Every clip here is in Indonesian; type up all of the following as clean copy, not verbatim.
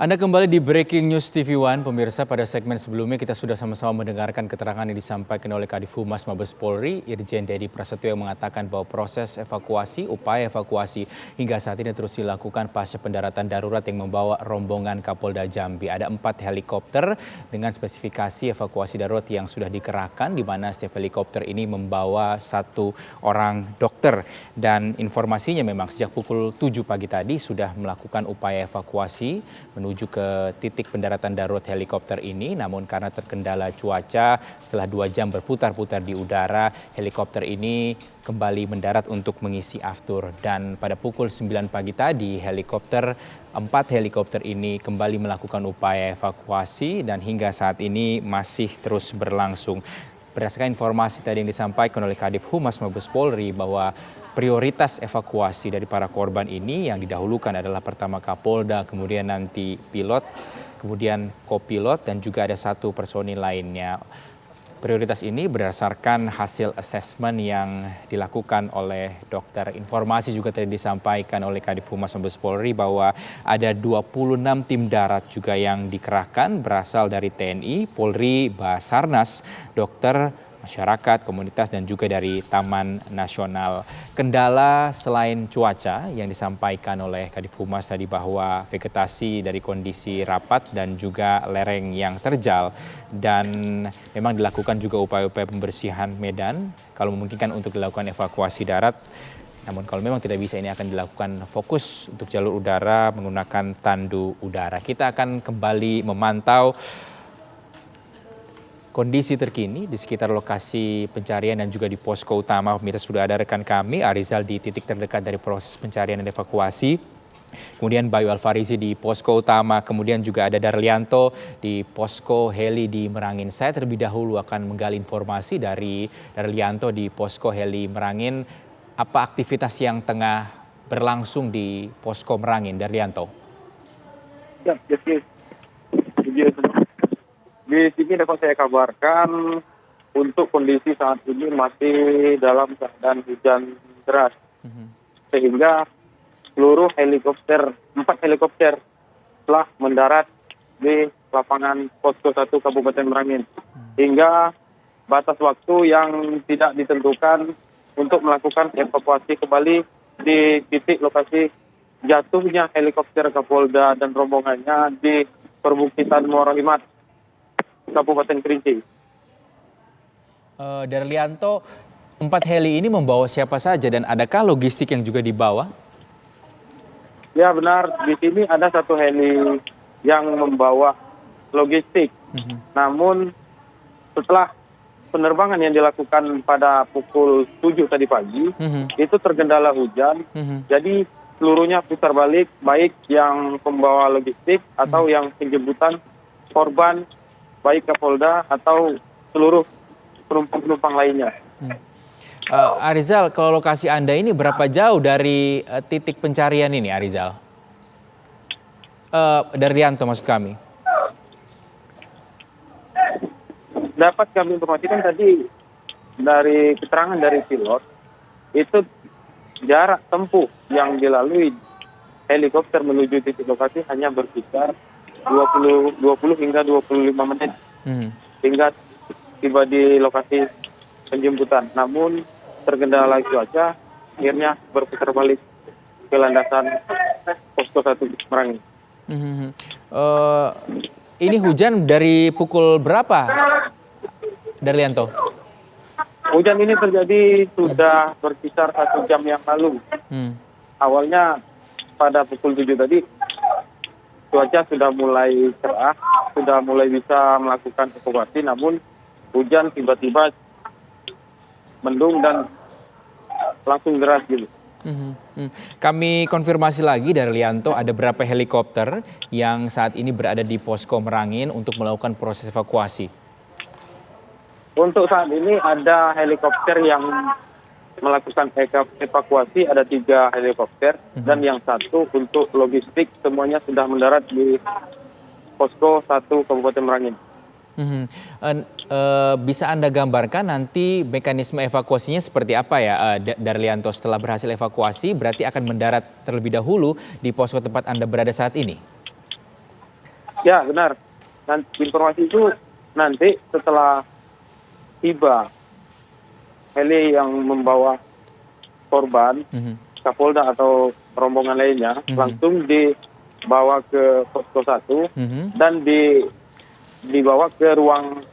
Anda kembali di Breaking News TV One, pemirsa. Pada segmen sebelumnya kita sudah sama-sama mendengarkan keterangan yang disampaikan oleh Kadif Humas Mabes Polri, Irjen Dedi Prasetyo, yang mengatakan bahwa proses evakuasi, upaya evakuasi hingga saat ini terus dilakukan pasca pendaratan darurat yang membawa rombongan Kapolda Jambi. Ada 4 helikopter dengan spesifikasi evakuasi darurat yang sudah dikerahkan, di mana setiap helikopter ini membawa 1 orang dokter. Dan informasinya memang sejak pukul 7 pagi tadi sudah melakukan upaya evakuasi menuju ke titik pendaratan darurat helikopter ini. Namun karena terkendala cuaca, setelah 2 jam berputar-putar di udara, helikopter ini kembali mendarat untuk mengisi aftur. Dan pada pukul 9 pagi tadi, 4 helikopter ini kembali melakukan upaya evakuasi dan hingga saat ini masih terus berlangsung. Berdasarkan informasi tadi yang disampaikan oleh Kadif Humas Mabes Polri bahwa prioritas evakuasi dari para korban ini yang didahulukan adalah pertama Kapolda, kemudian nanti pilot, kemudian kopilot, dan juga ada 1 personil lainnya. Prioritas ini berdasarkan hasil asesmen yang dilakukan oleh dokter. Informasi juga tadi disampaikan oleh Kadif Humas Mabes Polri bahwa ada 26 tim darat juga yang dikerahkan berasal dari TNI, Polri, Basarnas, dokter, masyarakat, komunitas, dan juga dari Taman Nasional. Kendala selain cuaca yang disampaikan oleh Kadif Humas tadi bahwa vegetasi dari kondisi rapat dan juga lereng yang terjal, dan memang dilakukan juga upaya-upaya pembersihan medan kalau memungkinkan untuk dilakukan evakuasi darat. Namun kalau memang tidak bisa, ini akan dilakukan fokus untuk jalur udara menggunakan tandu udara. Kita akan kembali memantau kondisi terkini di sekitar lokasi pencarian dan juga di posko utama. Pemirsa, sudah ada rekan kami Arizal di titik terdekat dari proses pencarian dan evakuasi. Kemudian Bayu Alfarizi di posko utama, kemudian juga ada Darlianto di posko heli di Merangin. Saya terlebih dahulu akan menggali informasi dari Darlianto di posko heli Merangin. Apa aktivitas yang tengah berlangsung di posko Merangin, Darlianto? Ya, di sini dapat saya kabarkan untuk kondisi saat ini masih dalam keadaan hujan deras, sehingga seluruh helikopter, 4 helikopter telah mendarat di lapangan posko 1 Kabupaten Merangin. Hingga batas waktu yang tidak ditentukan untuk melakukan evakuasi kembali di titik lokasi jatuhnya helikopter Kapolda dan rombongannya di perbukitan Muarahimat, Kabupaten Kerinci. Darlianto, 4 heli ini membawa siapa saja dan adakah logistik yang juga dibawa? Ya benar, di sini ada 1 heli yang membawa logistik. Namun setelah penerbangan yang dilakukan pada pukul 7 tadi pagi, itu terkendala hujan. Jadi seluruhnya putar balik, baik yang pembawa logistik atau yang penjemputan korban, baik Kapolda atau seluruh penumpang-penumpang lainnya. Arizal, kalau lokasi Anda ini berapa jauh dari titik pencarian ini, Arizal? Darlianto maksud kami. Dapat kami informasikan tadi dari keterangan dari pilot, itu jarak tempuh yang dilalui helikopter menuju titik lokasi hanya berkisar 20 hingga 25 menit hingga tiba di lokasi penjemputan. Namun terkendala cuaca, akhirnya berputar balik ke landasan posko 1 Merangin. Ini hujan dari pukul berapa, Darlianto? Hujan ini terjadi sudah berkisar 1 jam yang lalu. Awalnya pada pukul 7 tadi cuaca sudah mulai cerah, sudah mulai bisa melakukan evakuasi, namun hujan tiba-tiba mendung dan langsung deras gitu. Kami konfirmasi lagi dari Darlianto, ada berapa helikopter yang saat ini berada di posko Merangin untuk melakukan proses evakuasi? Untuk saat ini ada helikopter yang melakukan evakuasi, ada 3 helikopter, dan yang 1 untuk logistik semuanya sudah mendarat di posko 1 Kabupaten Merangin. Bisa Anda gambarkan nanti mekanisme evakuasinya seperti apa ya, Darlianto? Setelah berhasil evakuasi berarti akan mendarat terlebih dahulu di posko tempat Anda berada saat ini? Ya, benar. Nanti informasi itu nanti setelah tiba heli yang membawa korban, Kapolda atau rombongan lainnya, langsung dibawa ke posko 1 dan dibawa ke ruang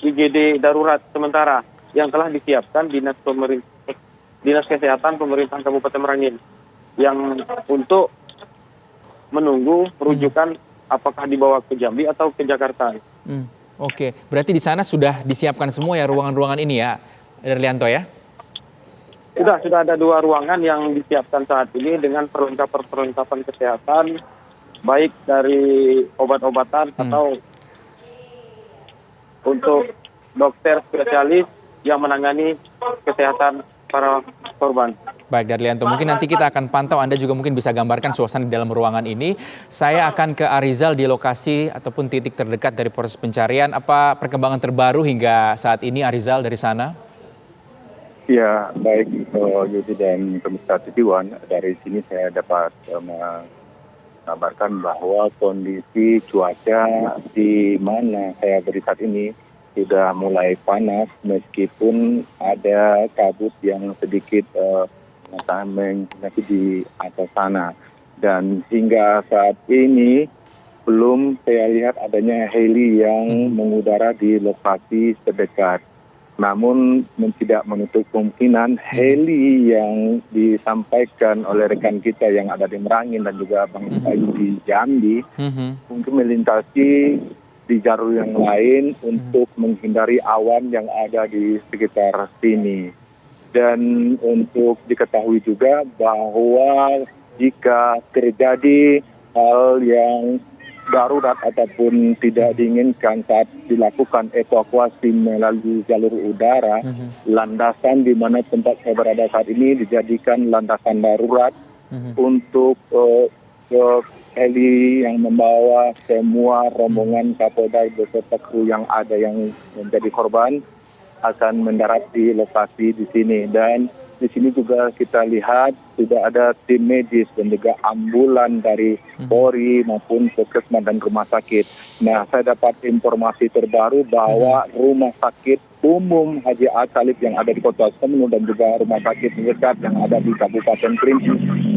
IGD darurat sementara yang telah disiapkan Dinas Kesehatan Pemerintahan Kabupaten Merangin yang untuk menunggu rujukan apakah dibawa ke Jambi atau ke Jakarta. Oke, berarti di sana sudah disiapkan semua ya ruangan-ruangan ini ya, Darlianto ya? Sudah ada 2 ruangan yang disiapkan saat ini dengan perlengkapan kesehatan, baik dari obat-obatan atau untuk dokter spesialis yang menangani kesehatan para korban. Baik, Darlianto, mungkin nanti kita akan pantau, Anda juga mungkin bisa gambarkan suasana di dalam ruangan ini. Saya akan ke Arizal di lokasi ataupun titik terdekat dari proses pencarian. Apa perkembangan terbaru hingga saat ini, Arizal, dari sana? Ya, baik Yudi dan pemirsa TV One, dari sini saya dapat mengabarkan bahwa kondisi cuaca di mana saya beri saat ini sudah mulai panas meskipun ada kabut yang sedikit menginap di atas sana. Dan hingga saat ini belum saya lihat adanya heli yang mengudara di lokasi terdekat. Namun tidak menutup kemungkinan heli yang disampaikan oleh rekan kita yang ada di Merangin dan juga Bang Bayu di Jambi untuk melintasi di jalur yang lain untuk menghindari awan yang ada di sekitar sini. Dan untuk diketahui juga bahwa jika terjadi hal yang darurat ataupun tidak diinginkan saat dilakukan evakuasi melalui jalur udara, landasan di mana tempat saya berada saat ini dijadikan landasan darurat untuk heli yang membawa semua rombongan Kapolda beserta kru yang ada yang menjadi korban akan mendarat di lokasi di sini. Dan di sini juga kita lihat sudah ada tim medis dan juga ambulan dari Polri maupun puskesmas dan rumah sakit. Nah, saya dapat informasi terbaru bahwa rumah sakit umum Haji A. Talib yang ada di Kota Semeru dan juga rumah sakit terdekat yang ada di Kabupaten Kerinci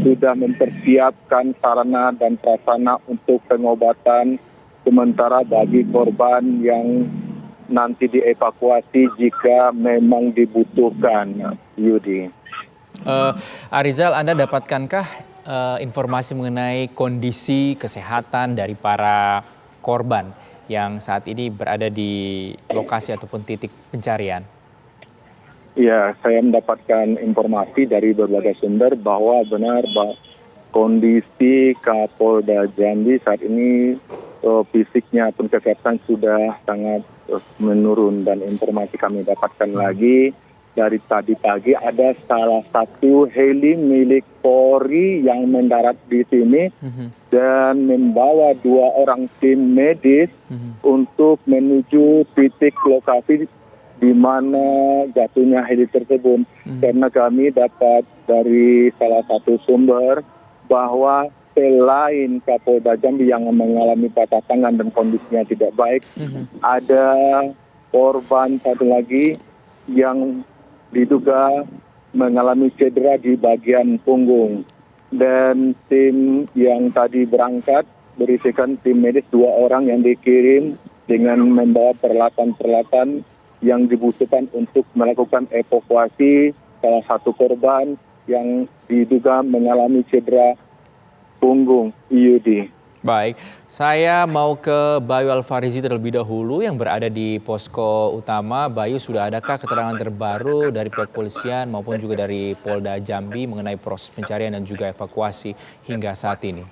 sudah mempersiapkan sarana dan prasarana untuk pengobatan sementara bagi korban yang nanti dievakuasi jika memang dibutuhkan, Yudi. Arizal, Anda dapatkankah informasi mengenai kondisi kesehatan dari para korban yang saat ini berada di lokasi ataupun titik pencarian? Ya, saya mendapatkan informasi dari berbagai sumber bahwa benar kondisi Kapolda Jambi saat ini fisiknya pun kesehatan sudah sangat menurun. Dan informasi kami dapatkan lagi dari tadi pagi ada salah satu heli milik Polri yang mendarat di sini dan membawa 2 orang tim medis untuk menuju titik lokasi di mana jatuhnya heli tersebut. Karena kami dapat dari salah satu sumber bahwa selain Kapolda Jambi yang mengalami patah tangan dan kondisinya tidak baik, ada korban satu lagi yang diduga mengalami cedera di bagian punggung. Dan tim yang tadi berangkat berisikan tim medis 2 orang yang dikirim dengan membawa peralatan-peralatan yang dibutuhkan untuk melakukan evakuasi salah satu korban yang diduga mengalami cedera punggung, Yudi. Baik, saya mau ke Bayu Alfarizi terlebih dahulu yang berada di posko utama. Bayu, sudah adakah keterangan terbaru dari pihak polisian maupun juga dari Polda Jambi mengenai proses pencarian dan juga evakuasi hingga saat ini?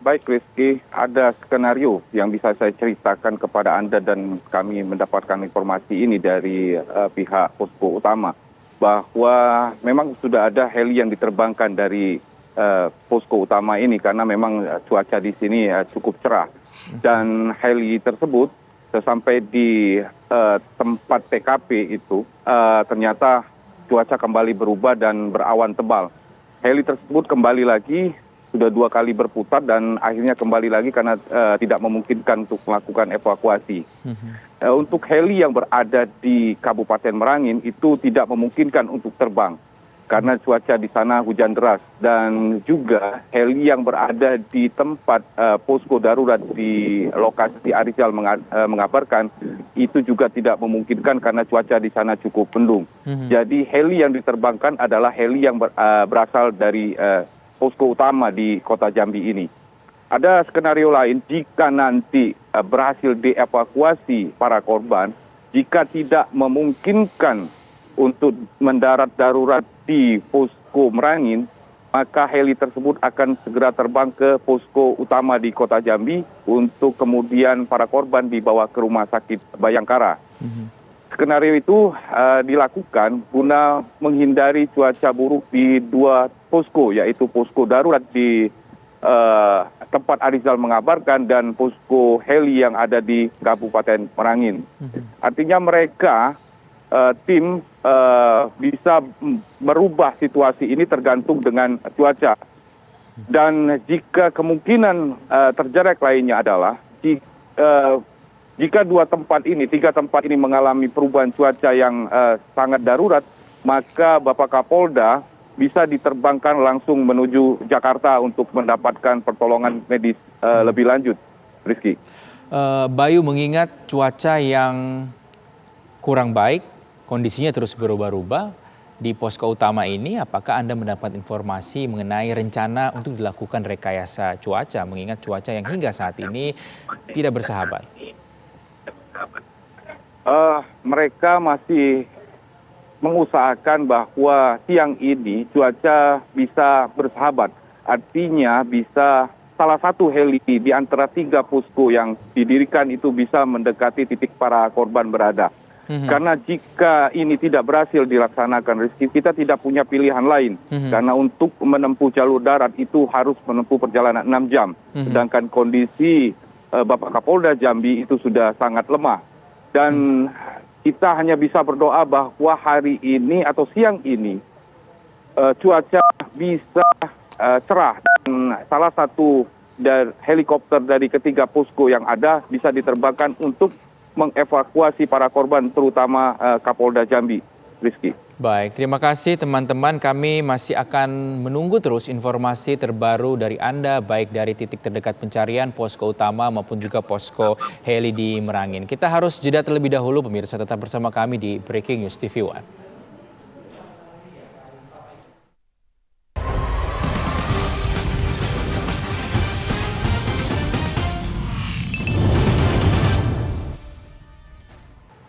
Baik Rizky, ada skenario yang bisa saya ceritakan kepada Anda dan kami mendapatkan informasi ini dari pihak posko utama bahwa memang sudah ada heli yang diterbangkan dari posko utama ini karena memang cuaca di sini cukup cerah. Dan heli tersebut sesampai di tempat TKP itu ternyata cuaca kembali berubah dan berawan tebal. Heli tersebut kembali lagi sudah 2 kali berputar dan akhirnya kembali lagi karena tidak memungkinkan untuk melakukan evakuasi. Untuk heli yang berada di Kabupaten Merangin itu tidak memungkinkan untuk terbang karena cuaca di sana hujan deras, dan juga heli yang berada di tempat posko darurat di lokasi Arizal mengabarkan itu juga tidak memungkinkan karena cuaca di sana cukup mendung. Jadi heli yang diterbangkan adalah heli yang berasal dari posko utama di Kota Jambi ini. Ada skenario lain jika nanti berhasil dievakuasi para korban, jika tidak memungkinkan untuk mendarat darurat di posko Merangin, maka heli tersebut akan segera terbang ke posko utama di Kota Jambi untuk kemudian para korban dibawa ke Rumah Sakit Bayangkara. Skenario itu dilakukan guna menghindari cuaca buruk di 2 posko, yaitu posko darurat di tempat Arizal mengabarkan dan posko heli yang ada di Kabupaten Merangin. Artinya mereka tim bisa merubah situasi ini tergantung dengan cuaca. Dan jika kemungkinan terjadi lainnya adalah jika 3 tempat ini mengalami perubahan cuaca yang sangat darurat, maka Bapak Kapolda bisa diterbangkan langsung menuju Jakarta untuk mendapatkan pertolongan medis lebih lanjut. Rizky. Bayu, mengingat cuaca yang kurang baik, kondisinya terus berubah-ubah di posko utama ini, apakah Anda mendapat informasi mengenai rencana untuk dilakukan rekayasa cuaca, mengingat cuaca yang hingga saat ini tidak bersahabat? Mereka masih mengusahakan bahwa siang ini cuaca bisa bersahabat. Artinya bisa salah satu heli di antara 3 posko yang didirikan itu bisa mendekati titik para korban berada. Karena jika ini tidak berhasil dilaksanakan, Rizky, kita tidak punya pilihan lain. Karena untuk menempuh jalur darat itu harus menempuh perjalanan 6 jam. Sedangkan kondisi Bapak Kapolda Jambi itu sudah sangat lemah. Dan kita hanya bisa berdoa bahwa hari ini atau siang ini cuaca bisa cerah. Dan salah satu helikopter dari ketiga posko yang ada bisa diterbangkan untuk mengevakuasi para korban, terutama Kapolda Jambi. Rizky. Baik, terima kasih teman-teman. Kami masih akan menunggu terus informasi terbaru dari Anda, baik dari titik terdekat pencarian, posko utama maupun juga posko heli di Merangin. Kita harus jeda terlebih dahulu, pemirsa. Tetap bersama kami di Breaking News TV One.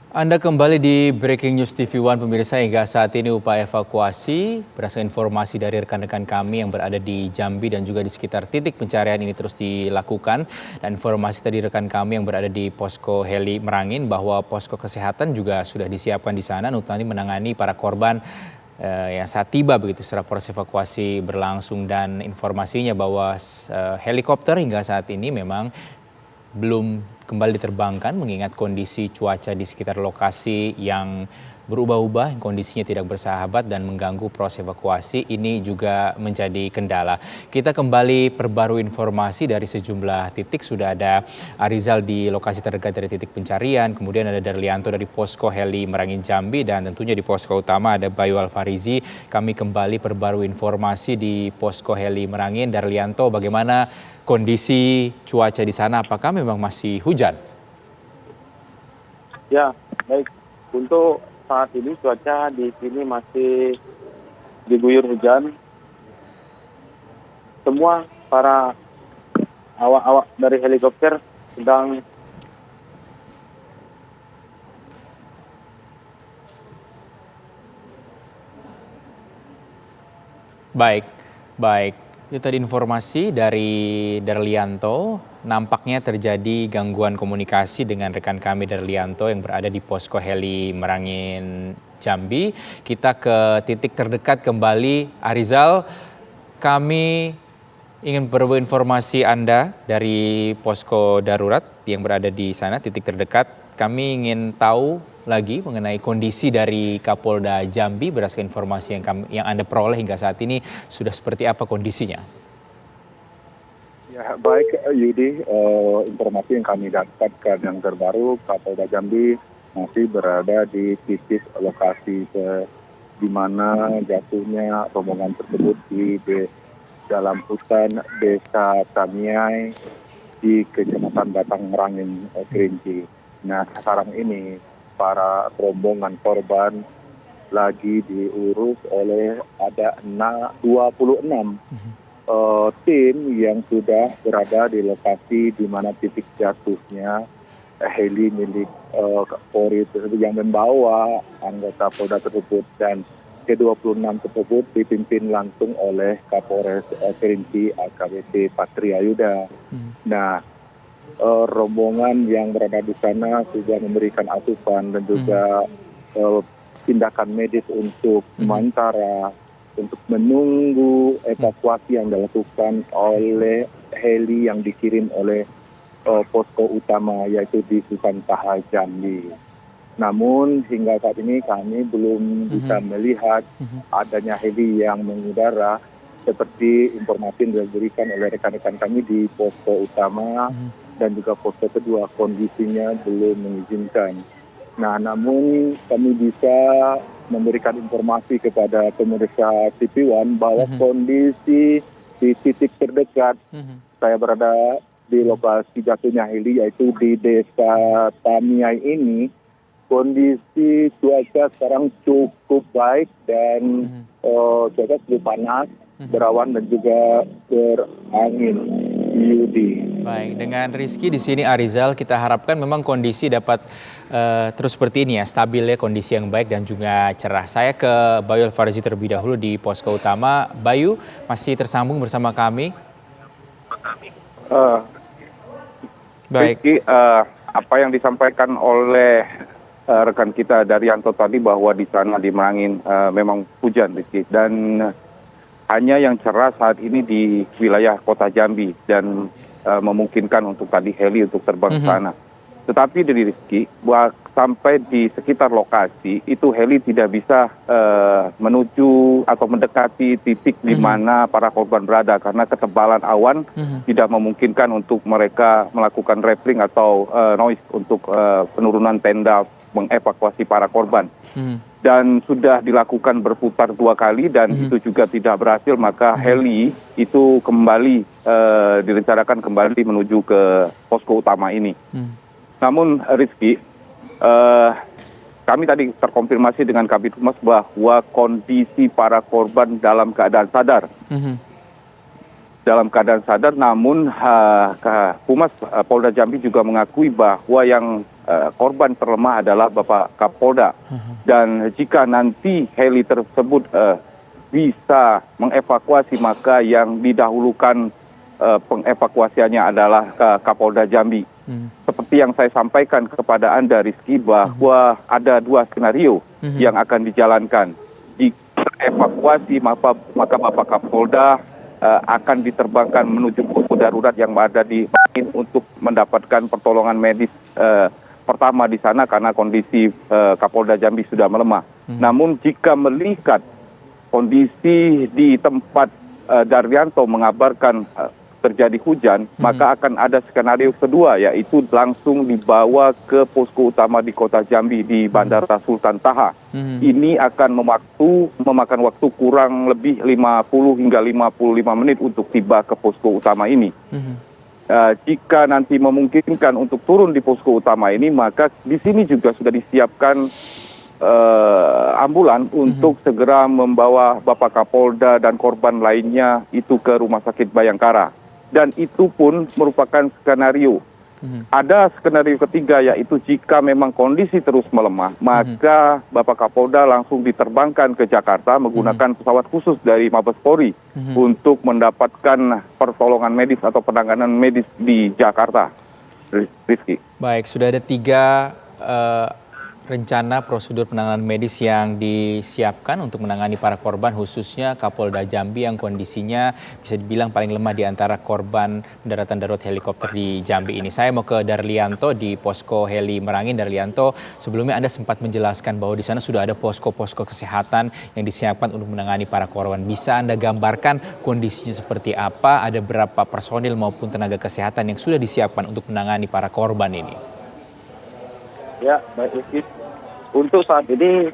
Anda kembali di Breaking News TV One, pemirsa. Hingga saat ini upaya evakuasi berdasarkan informasi dari rekan-rekan kami yang berada di Jambi dan juga di sekitar titik pencarian ini terus dilakukan. Dan informasi tadi rekan kami yang berada di posko heli Merangin bahwa posko kesehatan juga sudah disiapkan di sana untuk menangani para korban yang saat tiba begitu setelah proses evakuasi berlangsung. Dan informasinya bahwa helikopter hingga saat ini memang belum kembali diterbangkan mengingat kondisi cuaca di sekitar lokasi yang berubah-ubah, kondisinya tidak bersahabat dan mengganggu proses evakuasi. Ini juga menjadi kendala. Kita kembali perbarui informasi dari sejumlah titik. Sudah ada Arizal di lokasi terdekat dari titik pencarian, kemudian ada Darlianto dari posko heli Merangin Jambi, dan tentunya di posko utama ada Bayu Alfarizi. Kami kembali perbarui informasi di posko heli Merangin. Darlianto, bagaimana kondisi cuaca di sana? Apakah memang masih hujan? Ya, baik. Untuk saat ini cuaca di sini masih diguyur hujan. Semua para awak-awak dari helikopter sedang Baik. Itu tadi informasi dari Darlianto. Nampaknya terjadi gangguan komunikasi dengan rekan kami Darlianto yang berada di posko heli Merangin Jambi. Kita ke titik terdekat kembali. Arizal, kami ingin berbagi informasi Anda dari posko darurat yang berada di sana, titik terdekat. Kami ingin tahu lagi mengenai kondisi dari Kapolda Jambi berdasarkan informasi yang Anda peroleh hingga saat ini, sudah seperti apa kondisinya? Ya, baik Yudi, informasi yang kami dapatkan yang terbaru, Kapolda Jambi masih berada di titik lokasi di mana jatuhnya rombongan tersebut di dalam hutan Desa Tamiai di Kecamatan Batang Merangin, Kerinci. Nah, sekarang ini para rombongan korban lagi diurus oleh ada 26 tim yang sudah berada di lokasi di mana titik jatuhnya heli milik Polri tersebut yang membawa anggota Polda tersebut, dan ke-26 tersebut dipimpin langsung oleh Kapolres Kerinci AKBP Patria Yuda. Nah, rombongan yang berada di sana sudah memberikan asupan dan juga tindakan medis untuk sementara untuk menunggu evakuasi yang dilakukan oleh heli yang dikirim oleh posko utama yaitu di Sultan Taha Jambi. Namun hingga saat ini kami belum bisa melihat adanya heli yang mengudara seperti informasi yang diberikan oleh rekan-rekan kami di posko utama dan juga posko kedua, kondisinya belum mengizinkan. Nah, namun kami bisa memberikan informasi kepada pemirsa TV1 bahwa kondisi di titik terdekat saya berada di lokasi jatuhnya heli yaitu di Desa Tamiai ini, kondisi cuaca sekarang cukup baik dan cuaca cukup panas, berawan dan juga berangin. Yudi. Baik, dengan Rizky di sini Arizal, kita harapkan memang kondisi dapat terus seperti ini ya, stabil ya, kondisi yang baik dan juga cerah. Saya ke Bayu Alfarzi terlebih dahulu di posko utama. Bayu masih tersambung bersama kami. Baik. Rizky, apa yang disampaikan oleh rekan kita Daryanto tadi bahwa di sana di Merangin memang hujan, Rizky, dan hanya yang cerah saat ini di wilayah kota Jambi dan memungkinkan untuk tadi heli untuk terbang ke sana. Tetapi dari Rizky, sampai di sekitar lokasi itu heli tidak bisa menuju atau mendekati titik di mana para korban berada karena ketebalan awan tidak memungkinkan untuk mereka melakukan rappelling atau noise untuk penurunan tenda mengevakuasi para korban. Dan sudah dilakukan berputar 2 kali dan itu juga tidak berhasil, maka heli itu kembali direncanakan kembali menuju ke posko utama ini. Namun Rizky, kami tadi terkonfirmasi dengan Kabid Humas bahwa kondisi para korban dalam keadaan sadar. Dalam keadaan sadar, namun Humas Polda Jambi juga mengakui bahwa yang korban terlemah adalah Bapak Kapolda. Dan jika nanti heli tersebut bisa mengevakuasi, maka yang didahulukan pengevakuasiannya adalah Kapolda Jambi. Seperti yang saya sampaikan kepada Anda, Rizky, bahwa ada 2 skenario yang akan dijalankan. Jika evakuasi, maka Bapak Kapolda akan diterbangkan menuju posko darurat yang ada di Merangin untuk mendapatkan pertolongan medis pertama di sana karena kondisi Kapolda Jambi sudah melemah. Namun jika melihat kondisi di tempat Daryanto mengabarkan terjadi hujan, maka akan ada skenario kedua, yaitu langsung dibawa ke posko utama di kota Jambi di Bandara Sultan Taha. Ini akan memakan waktu kurang lebih 50 hingga 55 menit untuk tiba ke posko utama ini. Jika nanti memungkinkan untuk turun di posko utama ini, maka di sini juga sudah disiapkan ambulan untuk segera membawa Bapak Kapolda dan korban lainnya itu ke Rumah Sakit Bayangkara. Dan itu pun merupakan skenario. Ada skenario ketiga, yaitu jika memang kondisi terus melemah, maka Bapak Kapolda langsung diterbangkan ke Jakarta menggunakan pesawat khusus dari Mabes Polri untuk mendapatkan pertolongan medis atau penanganan medis di Jakarta. Rizky. Baik, sudah ada 3 Rencana prosedur penanganan medis yang disiapkan untuk menangani para korban khususnya Kapolda Jambi yang kondisinya bisa dibilang paling lemah di antara korban pendaratan darurat helikopter di Jambi ini. Saya mau ke Darlianto di Posko Heli Merangin. Darlianto, sebelumnya Anda sempat menjelaskan bahwa di sana sudah ada posko-posko kesehatan yang disiapkan untuk menangani para korban. Bisa Anda gambarkan kondisinya seperti apa? Ada berapa personil maupun tenaga kesehatan yang sudah disiapkan untuk menangani para korban ini? Ya, baik Rizky. Untuk saat ini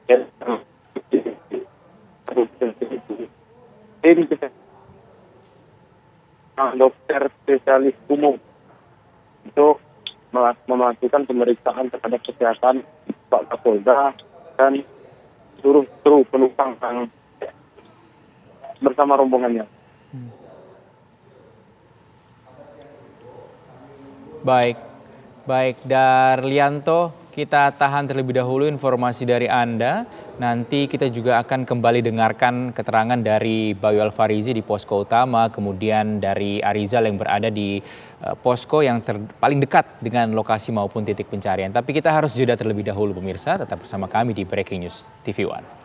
tim dokter spesialis umum untuk melakukan pemeriksaan terhadap kesehatan Pak Kapolda dan seluruh kru penumpang yang bersama rombongannya. Baik Darlianto, kita tahan terlebih dahulu informasi dari Anda. Nanti kita juga akan kembali dengarkan keterangan dari Bayu Alfarizi di posko utama, kemudian dari Arizal yang berada di posko yang paling dekat dengan lokasi maupun titik pencarian. Tapi kita harus jeda terlebih dahulu pemirsa, tetap bersama kami di Breaking News TV One.